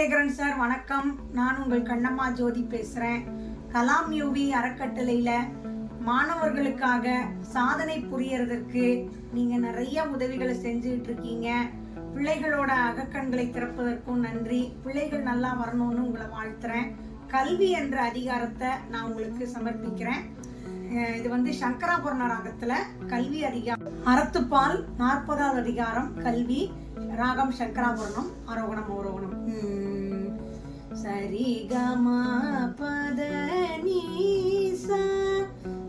Gunasekaran sir வணக்கம். நான் உங்கள் கண்ணம்மா ஜோதி பேசுகிறேன். கலாம் யூவி அறக்கட்டளையில் மாணவர்களுக்காக சாதனை புரியறதற்கு நீங்கள் நிறைய உதவிகளை செஞ்சுட்டு இருக்கீங்க. பிள்ளைகளோட அகக்கண்களை திறப்பதற்கும் நன்றி. பிள்ளைகள் நல்லா வரணும்னு உங்களை வாழ்த்துறேன். கல்வி என்ற அதிகாரத்தை நான் உங்களுக்கு சமர்ப்பிக்கிறேன். இது சங்கராபரண ராகத்துல கல்வி அதிகாரம், அறத்துப்பால் 40வது அதிகாரம் கல்வி, ராகம் சங்கராபரணம், ஆரோகணம் அவரோகணம். சரி கம பத நீசா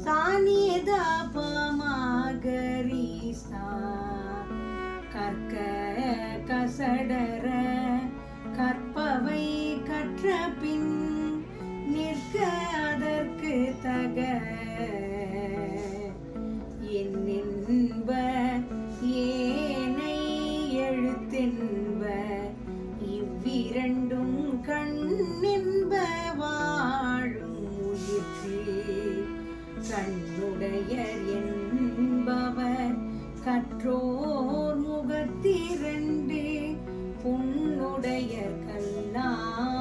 சானித பமகரிசா கற்க கசடர கற்பவை கற்ற பின் நிற்க அதற்கு தக என்னென்ப ஏனை எழுத்தென்ப இவ்விரண்டும் கண்ணென்ப வாழும் உயிர்க்கு கண்ணுடையர் என்பவர் கற்றோர் முகத்திரண்டு புண்ணுடையர் கல்லாதவர்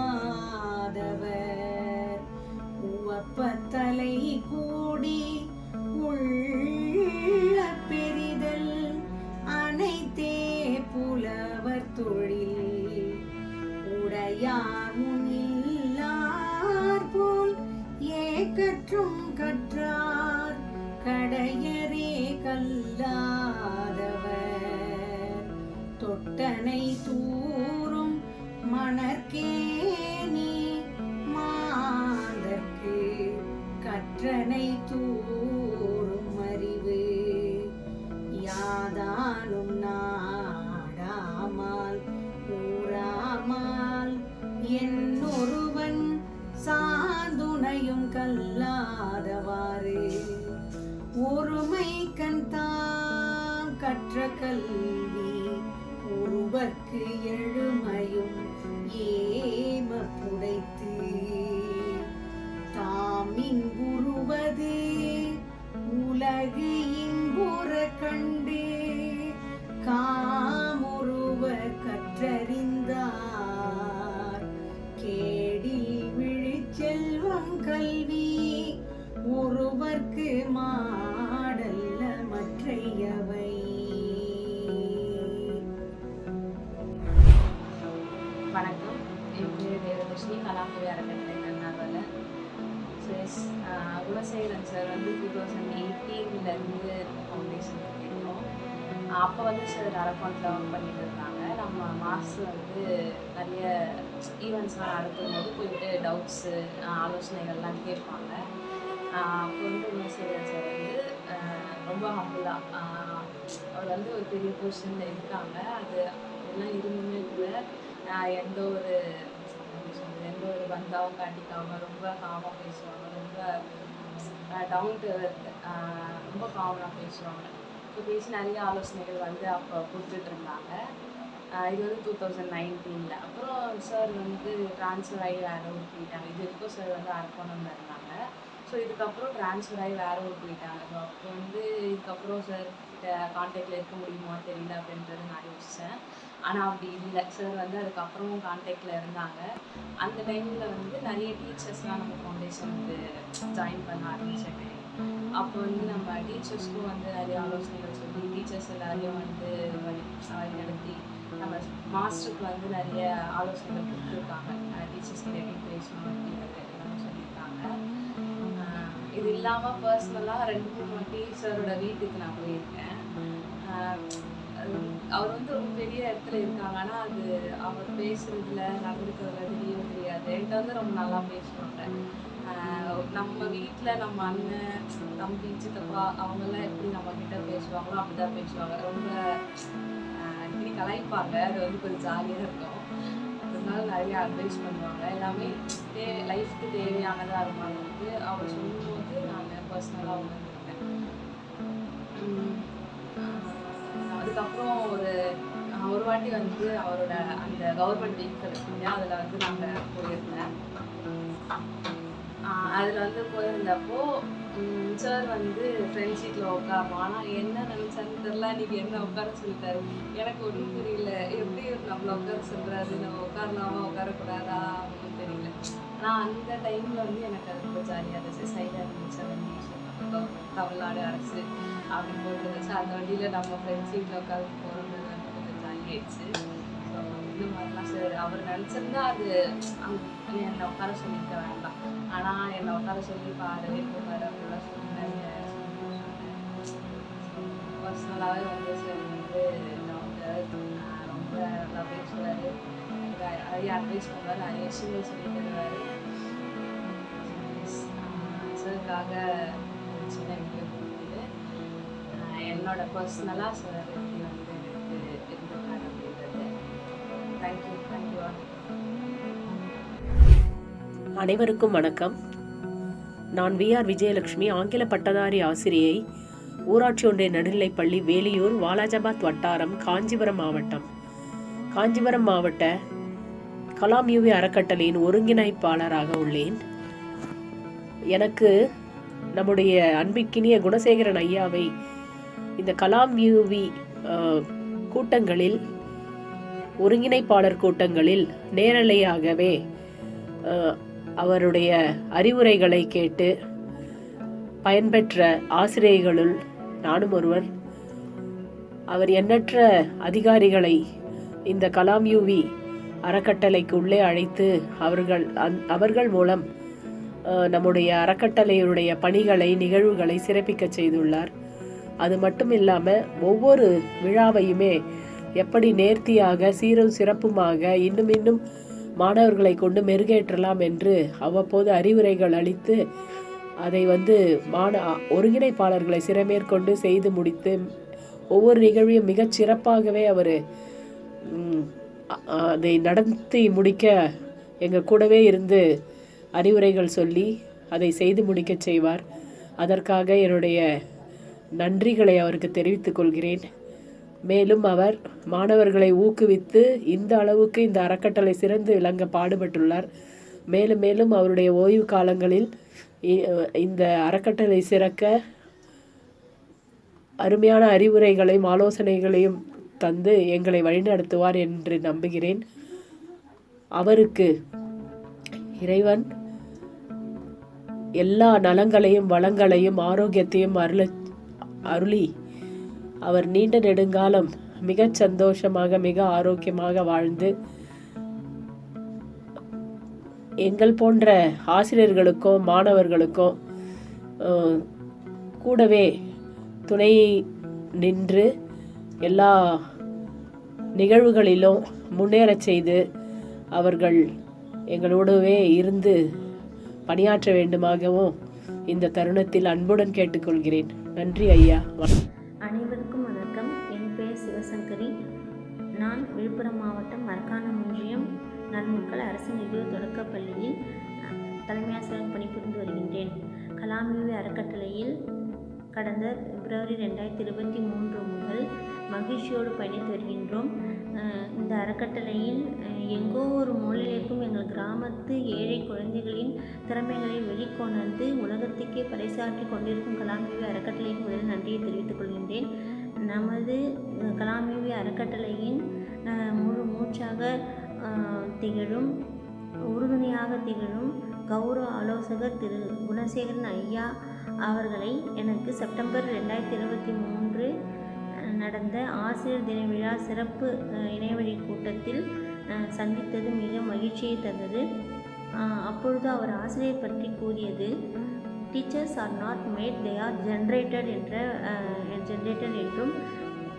உவப்பத்தலை கூடி உள்ள பெரிதல் அனைத்தே புலவர் தொழில் உடையார் முன்னில்லார் போல் ஏகற்றும் கற்றார் கடையரே கல்லாதவர் தொட்டனை தூரும் மணற்கேணி மாதற்கு கற்றனை தூரும் அறிவு யாதானும் நாடாமால் கூறாமால் என்னொருவன் சாந்துணையும் கல்லாதவாறு ஒருமை கண் தாம் கற்ற கல்வி ஒருவர்க்கு எழுமையும் ஏம புடைத்து தாமின் குருவது உலகு இன்புற கண்டு காமொருவ கற்றறிந்தார் கேடில் விழிச்செல்வம் கல்வி ஒருவர்க்கு மாடல்ல மற்றையவை. வணக்கம், என் பேர் தேவதர்ஷினி. கலாம் யூவி அறக்கட்டளை கர்நாடகாவில். குணசேகரன் சார் 2018 ஃபவுண்டேஷன் கேட்டோம். அப்போ சார் அரக்கோணத்தில் ஒர்க் பண்ணிட்டு இருந்தாங்க. நம்ம மாஸ்டர் நிறைய ஈவெண்ட்ஸ்லாம் நடத்தும் போது போயிட்டு டவுட்ஸு ஆலோசனைகள்லாம் கேட்பாங்க. அப்போ குணசேகரன் சார் ரொம்ப ஹம்பிளாக அவர் ஒரு பெரிய பொசிஷனில் இருக்காங்க. அது எல்லாம் இருந்துமே கூட எந்த ஒரு பந்தாவும் காட்டிக்காமல் ரொம்ப காமாக பேசுவாங்க. ரொம்ப டவுன் டு எர்த், ரொம்ப காமனாக பேசுவாங்க. இப்போ பேசி நிறைய ஆலோசனைகள் அப்போ கொடுத்துட்டு இருந்தாங்க. இது 2019. அப்புறம் சார் ட்ரான்ஸ்ஃபர் ஆகி வேறு ஊர் போயிட்டாங்க. இது வரைக்கும் சார் அரக்கோணம்ல இருந்தாங்க. ஸோ இதுக்கப்புறம் ட்ரான்ஸ்ஃபர் ஆகி வேறு ஊர் போயிட்டாங்க. ஸோ அப்போ இதுக்கப்புறம் சார் கிட்ட கான்டாக்டில் இருக்க முடியுமா தெரியல அப்படின்றது நான் யோசித்தேன். ஆனால் அப்படி இல்லை. சார் அதுக்கப்புறமும் கான்டாக்டில் இருந்தாங்க. அந்த டைமில் நிறைய டீச்சர்ஸ்லாம் நம்ம ஃபவுண்டேஷனுக்கு ஜாயின் பண்ண ஆரம்பித்தேன். அப்போ நம்ம டீச்சர்ஸ்க்கும் நிறைய ஆலோசனைகள் சொல்லி டீச்சர்ஸ் எல்லாரையும் வழி நடத்தி நம்ம மாஸ்டருக்கு நிறைய ஆலோசனைகள் கொடுத்துருக்காங்க. டீச்சர்ஸ் கிட்ட எப்படி பேசணும் அப்படிங்கிறது எல்லாமே சொல்லியிருக்காங்க. இது இல்லாமல் பர்சனலாக 2-3 வாட்டி சாரோட வீட்டுக்கு நான் போயிருக்கேன். அவர் ரொம்ப பெரிய இடத்துல இருக்காங்க. ஆனால் அது அவர் பேசுறதுல நடந்துக்கிறதுல தெரியவே தெரியாது. என்கிட்ட ரொம்ப நல்லா பேசுவாங்க. நம்ம வீட்டில் நம்ம அண்ணன் தம்பி சித்தப்பா அவங்கெல்லாம் எப்படி நம்மக்கிட்ட பேசுவாங்களோ அப்படி தான் பேசுவாங்க. ரொம்ப அடிக்கடி கலாய்ப்பாங்க. அது கொஞ்சம் ஜாலியாக இருக்கும். அதனால நிறைய அட்வைஸ் பண்ணுவாங்க. எல்லாமே லைஃப்க்கு தேவையானதாக இருந்தாலும் அவர் சொல்லும்போது நான் பர்சனலாக உணர்ந்துருக்கேன். அதுக்கப்புறம் ஒரு வாட்டி அவரோட அந்த கவர்மெண்ட் வெஹிக்கிள் இல்லையா, அதில் நாங்கள் போயிருந்தேன். அதில் வந்து போயிருந்தப்போ சார் வந்து ஃப்ரெண்ட் சீட்டில் உட்காரணும். ஆனால் என்ன நினச்சான்னு தெரில, அன்றைக்கி என்ன உட்கார சொல்லிட்டாரு. எனக்கு ஒன்றும் புரியல. எப்படி நம்மளை உட்கார சொல்கிறாரு, நம்ம உட்காரலாமா உட்காரக்கூடாதா அப்படின்னு தெரியல. ஆனால் அந்த டைமில் வந்து எனக்கு அது ரொம்ப ஜாலியாக இருந்துச்சு. சைடாக இருந்துச்சு அந்த நியூஸ் தமிழ்நாடு அரசு அப்படி போட்டுருந்துச்சு. அந்த வண்டியில் நம்ம ஃப்ரெண்ட் சீட்டில் உட்காந்து போகிறது வந்து கொஞ்சம் ஜாலியாகிடுச்சு. ஸோ இந்த மாதிரிலாம் சார் அவர் நினச்சிருந்தா அது என்னை உட்கார சொல்லியிருக்க வேண்டாம். ஆனால் என்னை உட்கார சொல்லி பாரு பாரு அப்படிலாம் சொன்னாங்க. பர்சனலாகவே வந்து சார் வந்து ரொம்ப நல்லா பேசுவார், நிறைய அட்வைஸ் பண்ணுவார், நிறைய விஷயங்கள் சொல்லி தருவார். சாருக்காக சின்ன வீடியோ கொடுக்குது. என்னோட பர்சனலாக சார் எப்படி வந்து எனக்கு இருந்திருக்காரு அப்படின்றது. Thank you all. அனைவருக்கும் வணக்கம். நான் VR விஜயலட்சுமி, ஆங்கில பட்டதாரி ஆசிரியை, ஊராட்சி ஒன்றிய நடுநிலைப்பள்ளி, வேலியூர், வாலாஜாபாத் வட்டாரம், காஞ்சிபுரம் மாவட்டம். காஞ்சிபுரம் மாவட்ட கலாம் யூவி அறக்கட்டளையின் ஒருங்கிணைப்பாளராக உள்ளேன். எனக்கு நம்முடைய அன்பிற்கினிய குணசேகரன் ஐயாவை இந்த கலாம் யூவி கூட்டங்களில், ஒருங்கிணைப்பாளர் கூட்டங்களில் நேரலையாகவே அவருடைய அறிவுரைகளை கேட்டு பயன்பெற்ற ஆசிரியர்களுள் நானும் ஒருவர். அவர் எண்ணற்ற அதிகாரிகளை இந்த கலாம் யூவி அறக்கட்டளைக்கு உள்ளே அழைத்து அவர்கள் மூலம் நம்முடைய அறக்கட்டளையுடைய பணிகளை, நிகழ்வுகளை சிறப்பிக்க செய்துள்ளார். அது மட்டும் இல்லாமல் ஒவ்வொரு விழாவையுமே எப்படி நேர்த்தியாக சீரும் சிறப்புமாக இன்னும் மாணவர்களை கொண்டு மெருகேற்றலாம் என்று அவ்வப்போது அறிவுரைகள் அளித்து அதை வந்து ஒருங்கிணைப்பாளர்களை சிறமேற்கொண்டு செய்து முடித்து ஒவ்வொரு நிகழ்வையும் மிகச் சிறப்பாகவே அவர் அதை நடத்தி முடிக்க எங்கள் கூடவே இருந்து அறிவுரைகள் சொல்லி அதை செய்து முடிக்க செய்வார். அதற்காக என்னுடைய நன்றிகளை அவருக்கு தெரிவித்துக் கொள்கிறேன். மேலும் அவர் மாணவர்களை ஊக்குவித்து இந்த அளவுக்கு இந்த அறக்கட்டளை சிறந்து விளங்க பாடுபட்டுள்ளார். மேலும் அவருடைய ஓய்வு காலங்களில் இந்த அறக்கட்டளை சிறக்க அருமையான அறிவுரைகளையும் ஆலோசனைகளையும் தந்து எங்களை வழிநடத்துவார் என்று நம்புகிறேன். அவருக்கு இறைவன் எல்லா நலங்களையும் வளங்களையும் ஆரோக்கியத்தையும் அருளி அவர் நீண்ட நெடுங்காலம் மிகச் சந்தோஷமாக மிக ஆரோக்கியமாக வாழ்ந்து எங்கள் போன்ற ஆசிரியர்களுக்கும் மாணவர்களுக்கும் கூடவே துணை நின்று எல்லா நிகழ்வுகளிலும் முன்னேறச் செய்து அவர்கள் எங்களோடவே இருந்து பணியாற்ற வேண்டுமாகவும் இந்த தருணத்தில் அன்புடன் கேட்டுக்கொள்கிறேன். நன்றி ஐயா. அனைவருக்கும் வணக்கம். என் பெயர் சிவசங்கரி. நான் விழுப்புரம் மாவட்டம் மரக்காணம் ஒன்றியம் நன்முக்கள் அரசு நிதியுதவி தொடக்கப்பள்ளியில் தலைமை ஆசிரியர் பணிபுரிந்து வருகின்றேன். கலாம் யூவி அறக்கட்டளையில் கடந்த பிப்ரவரி 2023 முதல் மகிழ்ச்சியோடு பயணித்து வருகின்றோம். இந்த அறக்கட்டளையில் எங்கோ ஒரு மூலையிலும் எங்கள் கிராமத்து ஏழை குழந்தைகளின் திறமைகளை வெளிக்கொணர்ந்து உலகத்துக்கே பறைசாற்றி கொண்டிருக்கும் கலாம் யூவி அறக்கட்டளையின் முதல் நன்றியை தெரிவித்துக் கொள்கின்றேன். நமது கலாம் யூவி அறக்கட்டளையின் முழு மூச்சாக திகழும், உறுதுணையாக திகழும் கௌரவ ஆலோசகர் திரு குணசேகரன் ஐயா அவர்களை எனக்கு செப்டம்பர் 2023 நடந்த ஆசிரியர் தின விழா சிறப்பு இணையவழி கூட்டத்தில் சந்தித்தது மிக மகிழ்ச்சியை தந்தது. அப்பொழுது அவர் ஆசிரியர் பற்றி கூறியது, teachers are not mat, they are generated என்றும்,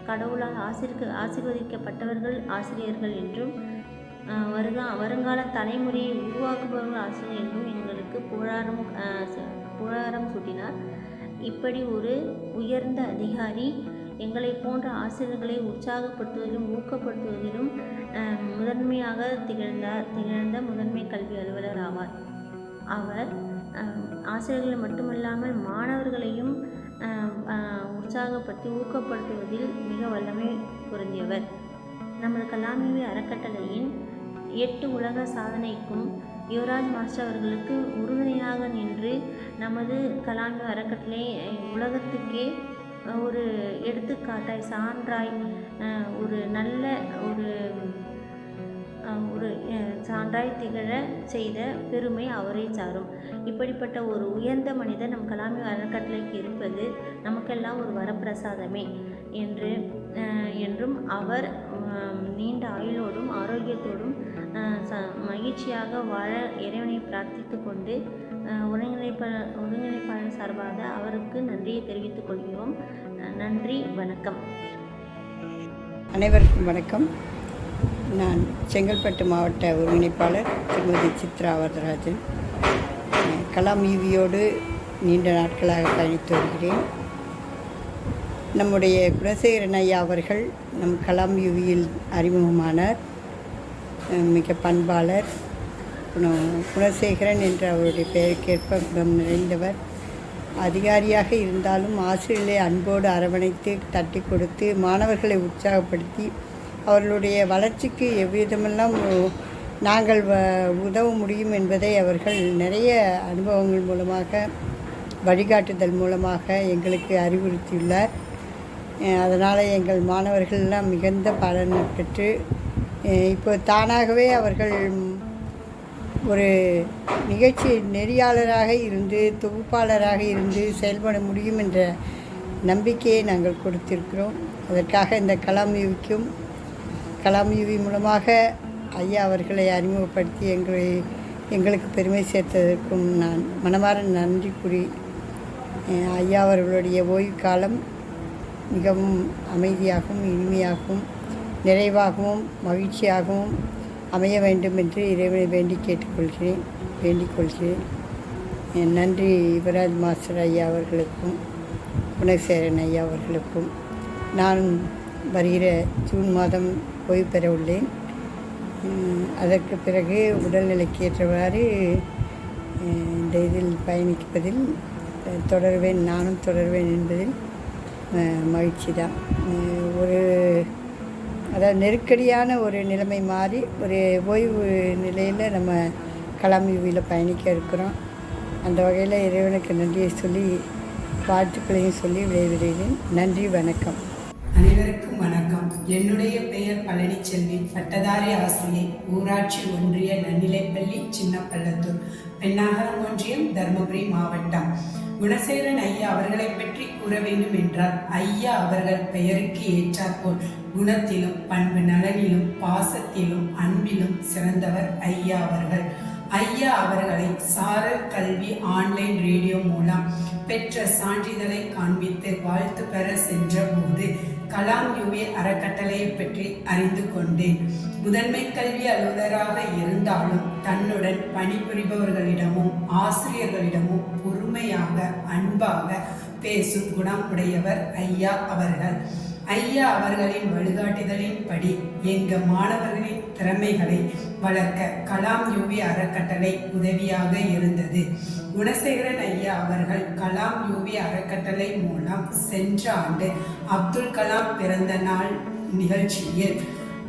கடவுளால் ஆசீர்வதிக்கப்பட்டவர்கள் ஆசிரியர்கள் என்றும், வருங்கால தலைமுறையை உருவாக்குபவர்கள் ஆசிரியர் என்றும் எங்களுக்கு புகழாரம் சூட்டினார். இப்படி ஒரு உயர்ந்த அதிகாரி எங்களை போன்ற ஆசிரியர்களை உற்சாகப்படுத்துவதிலும் ஊக்கப்படுத்துவதிலும் முதன்மையாக திகழ்ந்த முதன்மை கல்வி அலுவலர் ஆவார். அவர் ஆசிரியர்களை மட்டுமல்லாமல் மாணவர்களையும் உற்சாகப்படுத்தி ஊக்கப்படுத்துவதில் மிக வல்லமை பொருந்தியவர். நமது கலாம் யூவி அறக்கட்டளையின் 8 உலக சாதனைக்கும் யுவராஜ் மாஸ்டர் அவர்களுக்கு உறுதுணையாக நின்று நமது கலாம் அறக்கட்டளை உலகத்துக்கே ஒரு எடுத்துக்காட்டாய் சான்றாய் ஒரு நல்ல ஒரு சான்றாய் திகழ செய்த பெருமை அவரை சாரும். இப்படிப்பட்ட ஒரு உயர்ந்த மனிதர் நம் கலாம் அறக்கட்டளைக்கு இருப்பது நமக்கெல்லாம் ஒரு வரப்பிரசாதமே என்றும் அவர் நீண்ட ஆயுளோடும் ஆரோக்கியத்தோடும் மகிழ்ச்சியாக வாழ இறைவனை பிரார்த்தித்து கொண்டு ஒருங்கிணைப்பாளர் சார்பாக அவருக்கு நன்றியை தெரிவித்துக் கொள்கிறோம். நன்றி, வணக்கம். அனைவருக்கும் வணக்கம். நான் செங்கல்பட்டு மாவட்ட ஒருங்கிணைப்பாளர் திருமதி சித்ரா வரதராஜன். கலாம் யூவியோடு நீண்ட நாட்களாக பயணித்து வருகிறேன். நம்முடைய குணசேகரன் ஐயா அவர்கள் நம் கலாம் யூவியில் அறிமுகமானார். மிக பண்பாளர், குணசேகரன் என்ற அவருடைய பெயருக்கேற்ப குணம் நிறைந்தவர். அதிகாரியாக இருந்தாலும் ஆசிரியர்களை அன்போடு அரவணைத்து தட்டி கொடுத்து மாணவர்களை உற்சாகப்படுத்தி அவர்களுடைய வளர்ச்சிக்கு எவ்விதமெல்லாம் நாங்கள் உதவ முடியும் என்பதை அவர்கள் நிறைய அனுபவங்கள் மூலமாக வழிகாட்டுதல் மூலமாக எங்களுக்கு அறிவுறுத்தியுள்ளார். அதனால் எங்கள் மாணவர்கள் எல்லாம் மிகுந்த பலன் பெற்று இப்போ தானாகவே அவர்கள் ஒரு நிகழ்ச்சி நெறியாளராக இருந்து தொகுப்பாளராக இருந்து செயல்பட முடியும் என்ற நம்பிக்கையை நாங்கள் கொடுத்திருக்கிறோம். அதற்காக இந்த கலாம் யூவி மூலமாக ஐயா அவர்களை அறிமுகப்படுத்தி எங்களுக்கு பெருமை சேர்த்ததற்கும் நான் மனமார நன்றி கூறி ஐயா அவர்களுடைய ஓய்வு காலம் மிகவும் அமைதியாகவும் இனிமையாகவும் நிறைவாகவும் மகிழ்ச்சியாகவும் அமைய வேண்டும் என்று இறைவனை வேண்டிக் கொள்கிறேன். நன்றி யுவராஜ் மாஸ்டர் ஐயா அவர்களுக்கும் குணசேகரன் ஐயா அவர்களுக்கும். நான் வருகிற ஜூன் மாதம் ஓய்வு பெற உள்ளேன். அதற்கு பிறகு உடல்நிலைக்கு ஏற்றவாறு இந்த இதில் பயணிப்பதில் நானும் தொடர்வேன் என்பதில் மகிழ்ச்சி தான். அதாவது நெருக்கடியான ஒரு நிலைமை மாறி ஒரு ஓய்வு நிலையில் நம்ம கலாம் யூவியில் பயணிக்க இருக்கிறோம். அந்த வகையில் இறைவனுக்கு நன்றியை சொல்லி வாழ்த்துக்களையும் சொல்லி விடைபெறுகிறேன். நன்றி, வணக்கம். அனைவருக்கும் வணக்கம். என்னுடைய பெயர் பழனிச்செல்வி, பட்டதாரி ஆசிரியை, ஊராட்சி ஒன்றிய நன்னிலைப்பள்ளி, சின்னப்பள்ளத்தூர், பெண்ணாகரம் ஒன்றியம், தருமபுரி மாவட்டம். குணசேகரன் ஐயா அவர்களை பற்றி கூற வேண்டும் என்றால், ஐயா அவர்கள் பெயருக்கு ஏற்றாற்போல் குணத்திலும் பண்பு நலனிலும் பாசத்திலும் அன்பிலும் சிறந்தவர் ஐயா அவர்கள். ஐயா அவர்களை சாரல் கல்வி ஆன்லைன் ரேடியோ மூலம் பெற்ற சான்றிதழை காண்பித்து வாழ்த்து பெற சென்ற போது கலாம் யூவி அறக்கட்டளையை பற்றி அறிந்து கொண்டேன். முதன்மை கல்வி அலுவலராக இருந்தாலும் தன்னுடன் பணிபுரிபவர்களிடமும் ஆசிரியர்களிடமும் பொறுமையாக அன்பாக பேசும் குணம் உடையவர் ஐயா அவர்கள். ஐயா அவர்களின் வழிகாட்டுதலின்படி எங்க மாணவர்களின் திறமைகளை வளர்க்க கலாம் யூவி அறக்கட்டளை உதவியாக இருந்தது. குணசேகரன் ஐயா அவர்கள் கலாம் யூவி அறக்கட்டளை மூலம் சென்ற ஆண்டு அப்துல் கலாம் பிறந்த நாள் நிகழ்ச்சியில்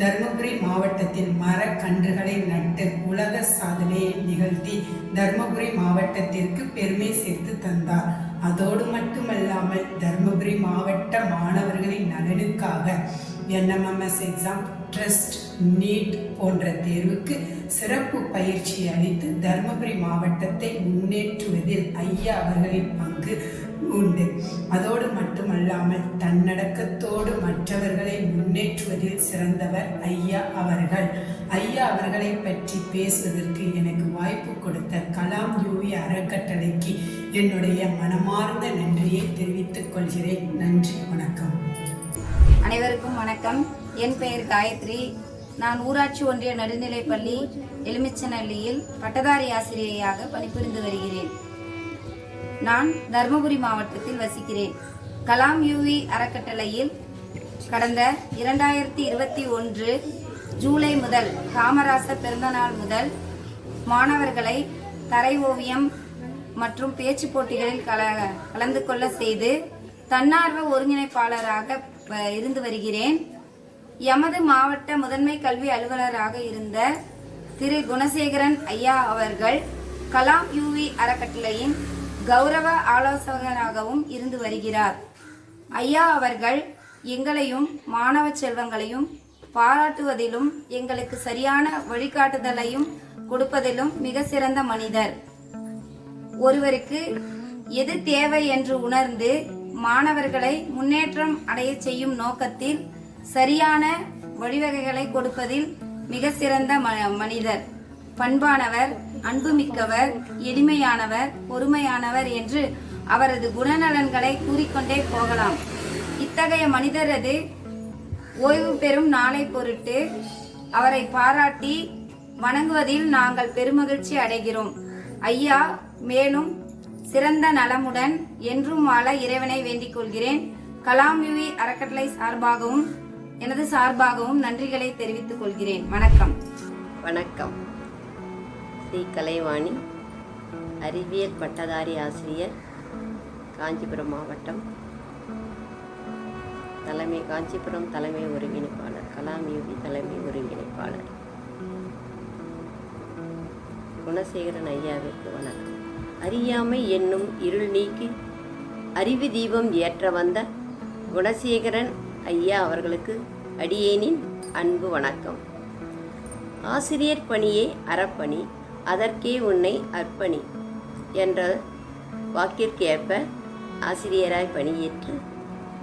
தருமபுரி மாவட்டத்தில் மரக்கன்றுகளை நட்டு உலக சாதனையை நிகழ்த்தி தருமபுரி மாவட்டத்திற்கு பெருமை சேர்த்து தந்தார். அதோடு மட்டுமல்லாமல் தருமபுரி மாவட்ட மாணவர்களின் நலனுக்காக NMMS எக்ஸாம், ட்ரஸ்ட், நீட் போன்ற தேர்வுக்கு சிறப்பு பயிற்சி அளித்து தருமபுரி மாவட்டத்தை முன்னேற்றுவதில் ஐயா அவர்களின் பங்கு உண்டு. அதோடு மட்டுமல்லாமல் தன்னடக்கத்தோடு மற்றவர்களை முன்னேற்றுவதில் சிறந்தவர் ஐயா அவர்கள். ஐயா அவர்களை பற்றி பேசுவதற்கு எனக்கு வாய்ப்பு கொடுத்த கலாம் யூவி அறக்கட்டளைக்கு என்னுடைய மனமார்ந்த நன்றியை தெரிவித்துக் கொள்கிறேன். நன்றி, வணக்கம். அனைவருக்கும் வணக்கம். என் பெயர் காயத்ரி. நான் ஊராட்சி ஒன்றிய நடுநிலைப்பள்ளி எலுமிச்சநல்லியில் பட்டதாரி ஆசிரியையாக பணிபுரிந்து வருகிறேன். நான் தருமபுரி மாவட்டத்தில் வசிக்கிறேன். கலாம் யூவி அறக்கட்டளையில் கடந்த 2021 ஜூலை முதல் காமராசர் பிறந்தநாள் முதல் மாணவர்களை தரை ஓவியம் மற்றும் பேச்சு போட்டிகளில் கலந்து கொள்ள செய்து தன்னார்வ ஒருங்கிணைப்பாளராக இருந்து வருகிறேன். எமது மாவட்ட முதன்மை கல்வி அலுவலராக இருந்த திரு குணசேகரன் ஐயா அவர்கள் கலாம் யூவி அறக்கட்டளையின் கௌரவ ஆலோசகராகவும் இருந்து வருகிறார். ஐயா அவர்கள் எங்களையும் மாணவ செல்வங்களையும் பாராட்டுவதிலும் எங்களுக்கு சரியான வழிகாட்டுதலையும் கொடுப்பதிலும் மிக சிறந்த மனிதர். ஒருவருக்கு எது தேவை என்று உணர்ந்து மாணவர்களை முன்னேற்றம் அடைய செய்யும் நோக்கத்தில் சரியான வழிவகைகளை கொடுப்பதில் மிக சிறந்த மனிதர். பண்பானவர், அன்புமிக்கவர், எளிமையானவர், பொறுமையானவர் என்று அவரது குணநலன்களை கூறிக்கொண்டே போகலாம். இத்தகைய மனிதரது ஓய்வு பெறும் நாளை பொருட்டு அவரை பாராட்டி வணங்குவதில் நாங்கள் பெருமகிழ்ச்சி அடைகிறோம். ஐயா மேலும் சிறந்த நலமுடன் என்றும் வாழ இறைவனை வேண்டிக் கொள்கிறேன். கலாம் யூவி அறக்கட்டளை சார்பாகவும் எனது சார்பாகவும் நன்றிகளை தெரிவித்துக் கொள்கிறேன். வணக்கம். வணக்கம். ஸ்ரீ கலைவாணி, அறிவியல் பட்டதாரி ஆசிரியர், காஞ்சிபுரம் மாவட்டம், காஞ்சிபுரம் தலைமை ஒருங்கிணைப்பாளர், கலாம் யூவி தலைமை ஒருங்கிணைப்பாளர். குணசேகரன் ஐயாவிற்கு வணக்கம். அறியாமை என்னும் இருள் நீக்கி அறிவு தீபம் ஏற்ற வந்த குணசேகரன் ஐயா அவர்களுக்கு அடியேனின் அன்பு வணக்கம். ஆசிரியர் பணியே அறப்பணி, அதற்கே உன்னை அர்ப்பணி என்ற வாக்கிற்கு ஏற்ப ஆசிரியராய் பணியேற்று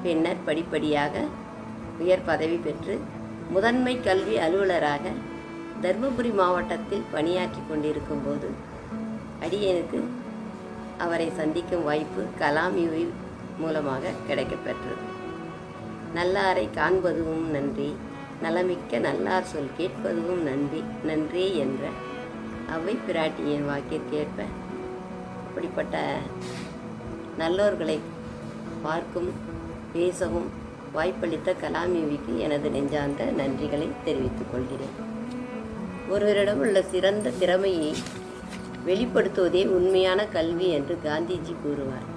பின்னர் படிப்படியாக உயர் பதவி பெற்று முதன்மை கல்வி அலுவலராக தர்மபுரி மாவட்டத்தில் பணியாற்றி கொண்டிருக்கும் போது அடியேனுக்கு அவரை சந்திக்கும் வாய்ப்பு கலாம் யூவி மூலமாக கிடைக்கப்பெற்றது. நல்லாரை காண்பதும் நன்றி, நலமிக்க நல்லார் சொல் கேட்பதும் நன்றி என்ற அவை பிராட்டியின் வாக்கிற்கேற்ப அப்படிப்பட்ட நல்லோர்களை பார்க்கும் பேசவும் வாய்ப்பளித்த கலாம் யூவிக்கு எனது நெஞ்சார்ந்த நன்றிகளை தெரிவித்துக் கொள்கிறேன். ஒருவரிடம் உள்ள சிறந்த திறமையை வெளிப்படுத்துவதே உண்மையான கல்வி என்று காந்திஜி கூறுவார்.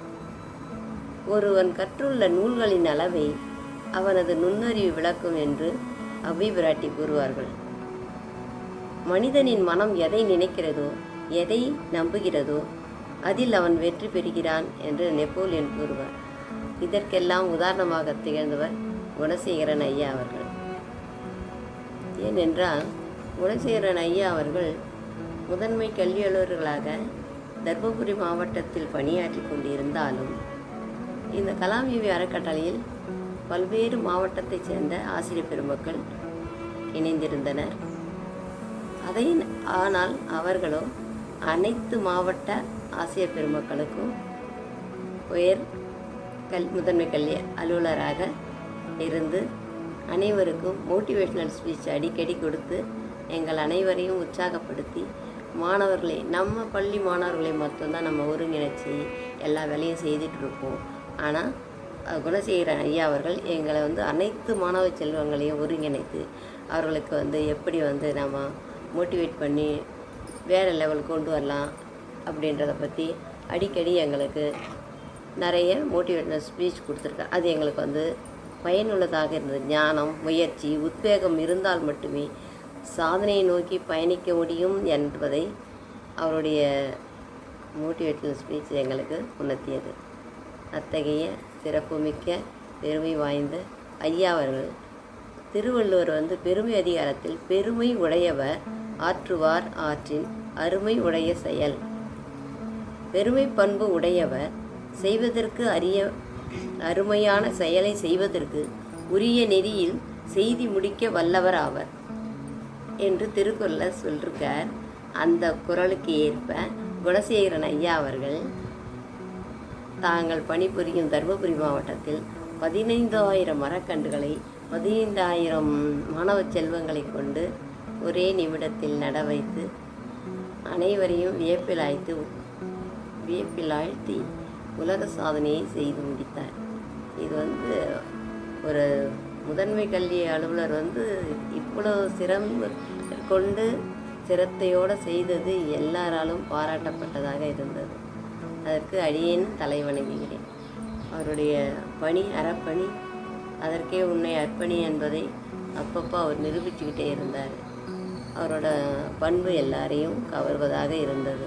ஒருவன் கற்றுள்ள நூல்களின் அளவை அவனது நுண்ணறிவு விளக்கும் என்று அவ்வை பிராட்டி கூறுவார்கள். மனிதனின் மனம் எதை நினைக்கிறதோ, எதை நம்புகிறதோ அதில் அவன் வெற்றி பெறுகிறான் என்று நெப்போலியன் கூறுவார். இதற்கெல்லாம் உதாரணமாக திகழ்ந்தவர் குணசேகரன் ஐயா அவர்கள். ஏனென்றால் குணசேகரன் ஐயா அவர்கள் முதன்மை கல்வி அலுவலர்களாக தர்மபுரி மாவட்டத்தில் பணியாற்றி கொண்டிருந்தாலும் இந்த கலாம் யூவி அறக்கட்டளையில் பல்வேறு மாவட்டத்தைச் சேர்ந்த ஆசிரியர் பெருமக்கள் இணைந்திருந்தனர். ஆனால் அவர்களோ அனைத்து மாவட்ட ஆசிரியர் பெருமக்களுக்கும் முதன்மை கல்வி அலுவலராக இருந்து அனைவருக்கும் மோட்டிவேஷ்னல் ஸ்பீச் அடிக்கடி கொடுத்து எங்கள் அனைவரையும் உற்சாகப்படுத்தி மாணவர்களை, நம்ம பள்ளி மாணவர்களை மட்டும்தான் நம்ம ஒருங்கிணைச்சி எல்லா வேலையும் செய்துட்ருப்போம். ஆனால் குணசேகரன் ஐயா அவர்கள் எங்களை அனைத்து மாணவ செல்வங்களையும் ஒருங்கிணைத்து அவர்களுக்கு எப்படி நம்ம மோட்டிவேட் பண்ணி வேறு லெவல் கொண்டு வரலாம் அப்படின்றத பற்றி அடிக்கடி எங்களுக்கு நிறைய மோட்டிவேஷனல் ஸ்பீச் கொடுத்துருக்காரு. அது எங்களுக்கு பயனுள்ளதாக இருந்தது. ஞானம், முயற்சி, உத்வேகம் இருந்தால் மட்டுமே சாதனையை நோக்கி பயணிக்க முடியும் என்பதை அவருடைய மோட்டிவேஷனல் ஸ்பீச் எங்களுக்கு உணர்த்தியது. அத்தகைய சிறப்புமிக்க பெருமை வாய்ந்த ஐயா அவர்கள் திருவள்ளுவர் பெருமை அதிகாரத்தில் பெருமை உடையவர் ஆற்றுவார் ஆற்றின் அருமை உடைய செயல், பெருமை பண்பு உடையவர் செய்வதற்கு அருமையான செயலை செய்வதற்கு உரிய நெறியில் செய்தி முடிக்க வல்லவர் ஆவர் என்று திருக்குறளில் சொல்லிருக்கார். அந்த குறளுக்கு ஏற்ப குணசேகரன் ஐயா அவர்கள் தாங்கள் பணிபுரியும் தர்மபுரி மாவட்டத்தில் 15,000 மரக்கன்றுகளை 15,000 மாணவ செல்வங்களை கொண்டு ஒரே நிமிடத்தில் நட வைத்து அனைவரையும் வியப்பில் ஆழ்த்தி உலக சாதனையை செய்து முடித்தார். இது ஒரு முதன்மை கல்வி அலுவலர் இவ்வளோ கொண்டு சிரத்தையோடு செய்தது எல்லாராலும் பாராட்டப்பட்டதாக இருந்தது. அதற்கு அடியேன் தலை வணங்குகிறேன். அவருடைய பணி அறப்பணி, அதற்கே உன்னை அர்ப்பணி என்பதை அப்பப்போ அவர் நிரூபிச்சுக்கிட்டே இருந்தார். அவரோட பண்பு எல்லாரையும் கவர்வதாக இருந்தது.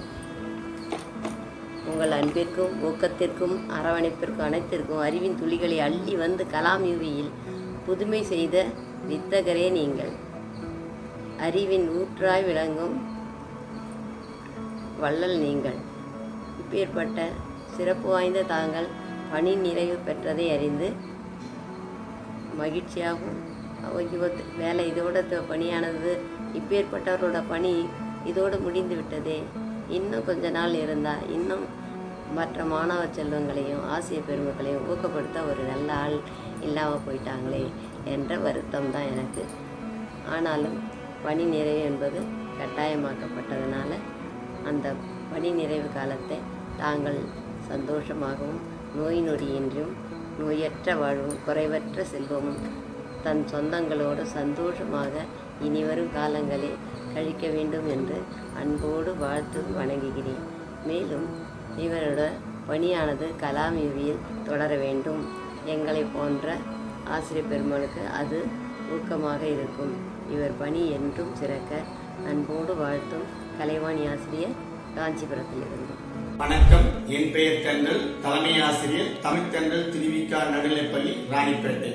உங்கள் அன்பிற்கும் ஊக்கத்திற்கும் அரவணைப்பிற்கும் அனைத்திற்கும் அறிவின் துளிகளை அள்ளி வந்து கலாம் யூவியில் புதுமை செய்த வித்தகரே நீங்கள். அறிவின் ஊற்றாய் விளங்கும் வள்ளல் நீங்கள். இப்பேற்பட்ட சிறப்பு வாய்ந்த தாங்கள் பணி நிறைவு பெற்றதை அறிந்து மகிழ்ச்சியாகவும் வேலை இதோட பணியானது, இப்பேற்பட்டவரோட பணி இதோடு முடிந்து விட்டதே, இன்னும் கொஞ்ச நாள் இருந்தால் இன்னும் மற்ற மாணவ செல்வங்களையும் ஆசிய பெருமக்களையும் ஊக்கப்படுத்த ஒரு நல்ல ஆள் இல்லாமல் போயிட்டாங்களே என்ற வருத்தம் தான் எனக்கு. ஆனாலும் பணி நிறைவு என்பது கட்டாயமாக்கப்பட்டதுனால அந்த பணி நிறைவு காலத்தை தாங்கள் சந்தோஷமாகவும் நோய் நொடியின்றியும் நோயற்ற வாழ்வும் குறைவற்ற செல்வமும் தன் சொந்தங்களோடு சந்தோஷமாக இனிவரும் காலங்களில் கழிக்க வேண்டும் என்று அன்போடு வாழ்த்து வணங்குகிறேன். மேலும் இவரோட பணியானது கலாம் யூவியில் தொடர வேண்டும். எங்களை போன்ற ஆசிரியர் பெருமளுக்கு அது ஊக்கமாக இருக்கும். இவர் பணி என்றும் சிறக்க அன்போடு வாழ்த்தும் கலைவாணி ஆசிரியர், காஞ்சிபுரத்திலிருந்து. வணக்கம். என் பெயர் கண்ணல், தலைமை ஆசிரியர், தமிழ் கண்ணல் திருவிக்கா நடுநிலைப்பள்ளி, ராணிப்பேட்டை.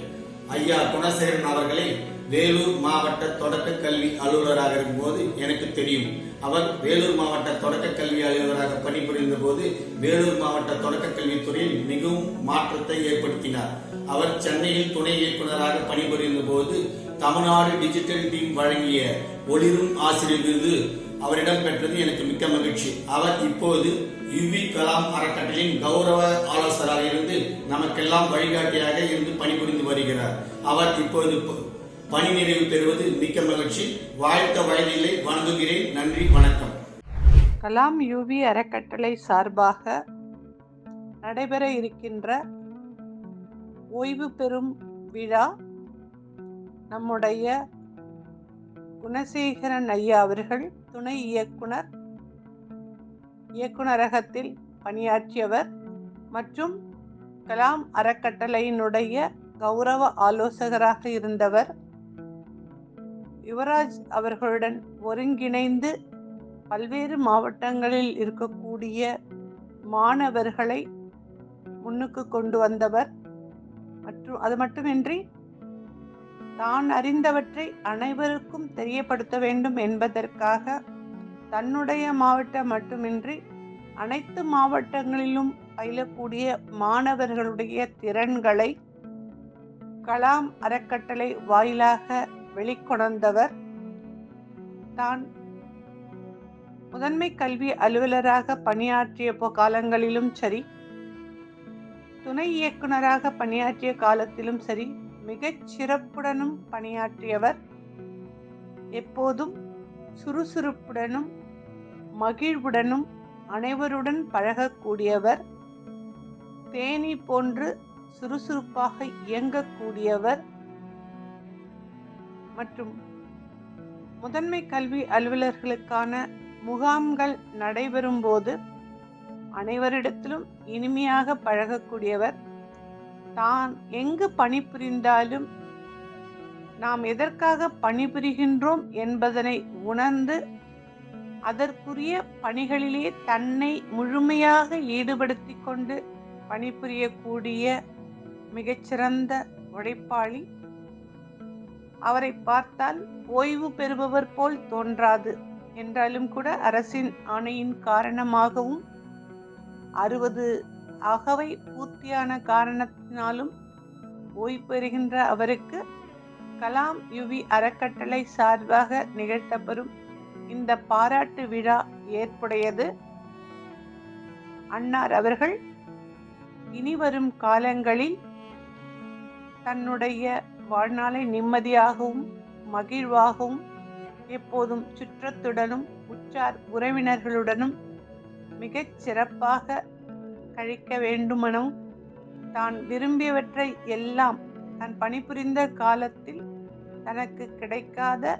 ஐயா குணசேகரன் அவர்களை வேலூர் மாவட்ட தொடக்க கல்வி அலுவலராக இருக்கும்போது எனக்கு தெரியும். அவர் வேலூர் மாவட்ட தொடக்க கல்வி அலுவலராக பணிபுரிந்த போது வேலூர் மாவட்ட தொடக்க கல்வித்துறையில் மிகவும் மாற்றத்தை ஏற்படுத்தினார். அவர் சென்னையில் துணை இயக்குநராக பணிபுரிந்த போது தமிழ்நாடு டிஜிட்டல் டீம் வழங்கிய ஒளிரும் ஆசிரியர் விருது அவரிடம் பெற்றது எனக்கு மிக்க மகிழ்ச்சி. அவர் இப்போது யுவி கலாம் அறக்கட்டளையின் கௌரவ ஆலோசகராக இருந்து நமக்கெல்லாம் வழிகாட்டியாக இருந்து பணிபுரிந்து வருகிறார். அவர் இப்போது பணி நிறைவு பெறுவது மிக்க மகிழ்ச்சி. வாழ்த்த வயதில்லை, வணங்குகிறேன். நன்றி, வணக்கம். கலாம் யூவி அறக்கட்டளை சார்பாக நடைபெற இருக்கின்ற ஓய்வு பெறும் விழா நம்முடைய குணசேகரன் ஐயா அவர்கள் துணை இயக்குனரகத்தில் பணியாற்றியவர் மற்றும் கலாம் அறக்கட்டளையினுடைய கௌரவ ஆலோசகராக இருந்தவர். யுவராஜ் அவர்களுடன் ஒருங்கிணைந்து பல்வேறு மாவட்டங்களில் இருக்கக்கூடிய மாணவர்களை முன்னுக்கு கொண்டு வந்தவர். மற்றும் அது மட்டுமின்றி தான் அறிந்தவற்றை அனைவருக்கும் தெரியப்படுத்த வேண்டும் என்பதற்காக தன்னுடைய மாவட்டம் மட்டுமின்றி அனைத்து மாவட்டங்களிலும் பயிலக்கூடிய மாணவர்களுடைய திறன்களை கலாம் அறக்கட்டளை வாயிலாக வெளிக்கொணர்ந்தவர். தான் முதன்மை கல்வி அலுவலராக பணியாற்றிய காலங்களிலும் சரி, துணை இயக்குனராக பணியாற்றிய காலத்திலும் சரி, மிகச் சிறப்புடனும் பணியாற்றியவர். எப்போதும் சுறுசுறுப்புடனும் மகிழ்வுடனும் அனைவருடன் பழகக்கூடியவர். தேனி போன்று சுறுசுறுப்பாக இயங்கக்கூடியவர். மற்றும் முதன்மை கல்வி அலுவலர்களுக்கான முகாம்கள் நடைபெறும் போது அனைவரிடத்திலும் இனிமையாக பழகக்கூடியவர். தான் எங்கு பணிபுரிந்தாலும் நாம் எதற்காக பணிபுரிகின்றோம் என்பதனை உணர்ந்து அதற்குரிய பணிகளிலே தன்னை முழுமையாக ஈடுபடுத்தி கொண்டு பணிபுரியக்கூடிய மிகச்சிறந்த உழைப்பாளி. அவரை பார்த்தால் ஓய்வு பெறுபவர் போல் தோன்றாது. என்றாலும் கூட அரசின் ஆணையின் காரணமாகவும் 60 அகவை பூர்த்தியான காரணத்தினாலும் ஓய்வு பெறுகின்ற அவருக்கு கலாம் யுவி அறக்கட்டளை சார்பாக நிகழ்த்தப்படும் இந்த பாராட்டு விழா ஏற்புடையது. அன்னார் அவர்கள் இனிவரும் காலங்களில் தன்னுடைய வாழ்நாளை நிம்மதியாகவும் மகிழ்வாகவும் எப்போதும் சுற்றத்துடனும் உற்றார் உறவினர்களுடனும் மிகச் சிறப்பாக கழிக்க வேண்டுமெனும், தான் விரும்பியவற்றை எல்லாம் தான் பணிபுரிந்த காலத்தில் தனக்கு கிடைக்காத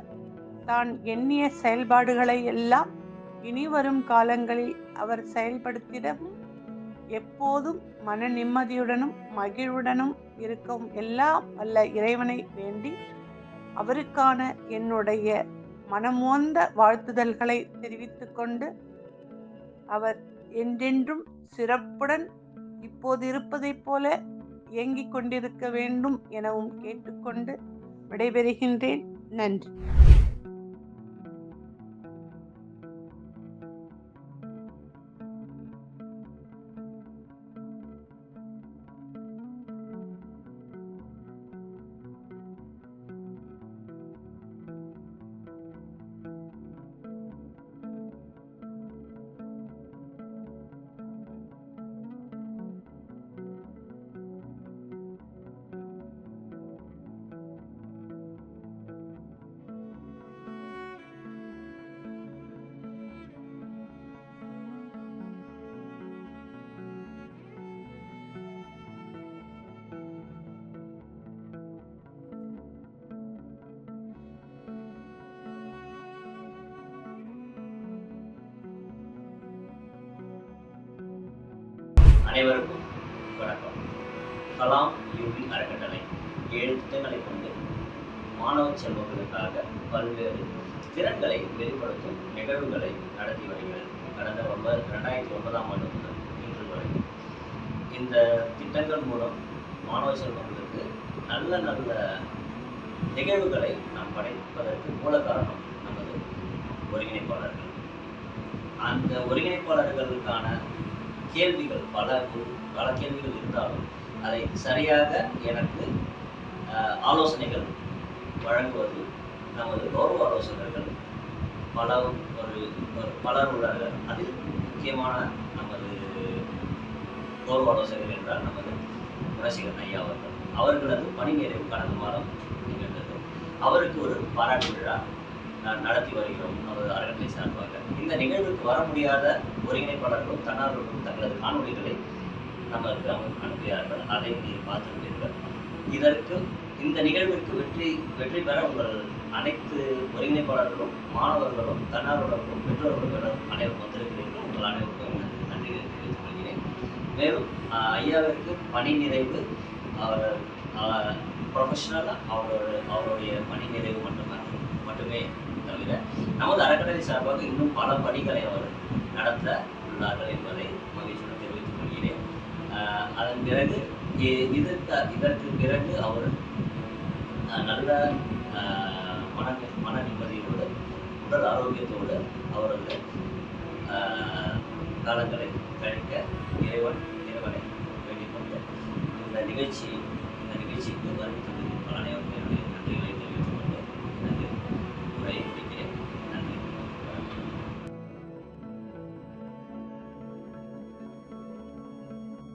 தான் எண்ணிய செயல்பாடுகளை எல்லாம் இனி வரும் காலங்களில் அவர் செயல்படுத்திடவும் எப்போதும் மன நிம்மதியுடனும் மகிழ்வுடனும் இருக்கும் எல்லாம் வல்ல இறைவனை வேண்டி அவருக்கான என்னுடைய மனமோந்த வாழ்த்துதல்களை தெரிவித்துக் கொண்டு அவர் என்றென்றும் சிறப்புடன் இப்போது இருப்பதைப் போல இயங்கிக் கொண்டிருக்க வேண்டும் எனவும் கேட்டுக்கொண்டு விடைபெறுகின்றேன். நன்றி. அனைவருக்கும் வணக்கம். கலாம் யூவி அறக்கட்டளை 7 திட்டங்களை கொண்டு மாணவ செல்வங்களுக்காக பல்வேறு திறன்களை வெளிப்படுத்தும் நிகழ்வுகளை நடத்தி வருகிறது. கடந்த 2009ஆம் ஆண்டு முதல் இன்று வரை இந்த திட்டங்கள் மூலம் மாணவ செல்வங்களுக்கு நல்ல நல்ல நிகழ்வுகளை நாம் படைப்பதற்கு மூல காரணம் நமது ஒருங்கிணைப்பாளர்கள். அந்த ஒருங்கிணைப்பாளர்களுக்கான கேள்விகள் பல கேள்விகள் இருந்தாலும் அதை சரியாக எனக்கு ஆலோசனைகள் வழங்குவது நமது கௌரவ ஆலோசகர்கள் பலர் உள்ளார்கள். அதில் முக்கியமான நமது கௌரவ ஆலோசகர் என்றால் நமது குணசேகரன் ஐயா அவர்களது பணி நிறைவு கடந்த மாதம் நிகழ்ந்தது. அவருக்கு ஒரு பாராட்டு விழா நடத்தி வருகிறோம் நமது அறக்கட்டளை சார்பாக. இந்த நிகழ்வுக்கு வர முடியாத ஒருங்கிணைப்பாளர்களும் தன்னார்வலர்களும் தங்களது காணொலிகளை நமக்கு அனுப்பினார்கள். அதை நீங்கள் பார்த்திருப்பீர்கள். இந்த நிகழ்விற்கு வெற்றி பெற உங்கள் அனைத்து ஒருங்கிணைப்பாளர்களும் மாணவர்களும் தன்னார்வலர்களும் பெற்றோர்களும் அனைவரும் வந்திருக்கிறீர்கள். உங்கள் அனைவருக்கும் நன்றி தெரிவித்துக் கொள்கிறேன். மேலும் ஐயாவிற்கு பணி நிறைவு ப்ரொஃபஷனலாக அவருடைய பணி நிறைவு மட்டுமே தவிர நமது அறக்கட்டளை சார்பாக இன்னும் பல பணிகளை அவர் நடத்த உள்ளார்கள் என்பதை மகிழ்ச்சியுடன் தெரிவித்துக் கொள்கிறேன். அதன் பிறகு இதற்கு பிறகு அவர் நல்ல மன நிம்மதியோடு உடல் ஆரோக்கியத்தோடு அவரது காலங்களை கழிக்க இறைவனை வேண்டிக் கொண்டு இந்த நிகழ்ச்சிக்கு வருகை தந்திருக்கும் அனைவருக்கும் என்னுடைய நன்றிகளை